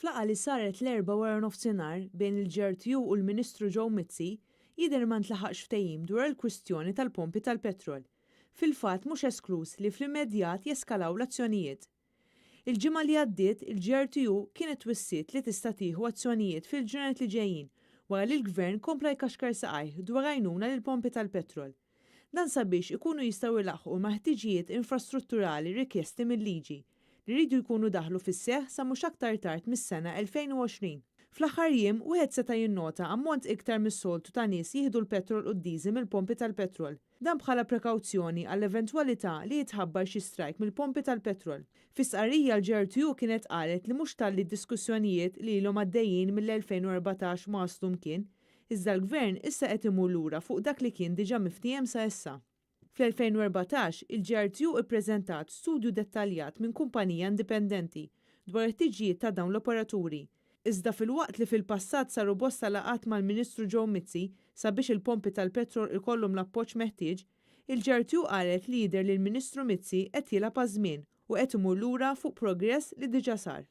F'laqgħa li saret l-4 wara nofsinhar bejn il-GRTU u l-Ministru Joe Mizzi jidher ma ntlaħaqx ftehim dwar il-kwistjoni tal-pompi tal-petrol. Fil-fatt mhux esklus li fl-immedjat jeskalaw l-azzjonijiet. Il-ġimgħa li għaddiet il-GRTU kienet twissiet li tista' tieħu azzjonijiet fil-ġranet li ġejjin wara li l-Gvern kompla jkaxkar saqajh dwar għajnuna lill-pompi tal-petrol. Dan sabiex ikunu jistgħu ilaħħqu ma' ħtiġijiet infrastrutturali rikjesti mill-liġi li rridu jkunu daħlu fis-seħħ sa mhux aktar tard mis-sena 2020. Fl-aħħar jiem wieħed seta' jinnota ammont iktar mis-soltu ta' nies jieħdu l-petrol u d-diesel mill-pompi tal-petrol. Dan bħala prekawzjoni għall-eventwalità li jitħabbar xi strajk mill-pompi tal-petrol. Fi sqarrija l-GRTU kienet qalet li mhux talli d-diskussjonijiet li ilhom għaddejjin mill-2014 ma waslu mkien, iżda l-Gvern issa qed imur lura fuq dak li kien diġà miftiem sa issa. Fl-2014, il-GRTU ippreżentat studju dettaljat minn kumpanija indipendenti dwar it-tiġijiet ta' dawn l-operaturi. Iżda fil-waqt li fil-passat saru bosta laqat mal-Ministru Joe Mizzi sabiex il-pompi tal-petrol ikollhom l-appoġġ meħtieġ, il-GRTU qalet li jidher li l-Ministru Mizzi qed jilgħab għaż-żmien u qed imur lura fuq progress li diġà sar.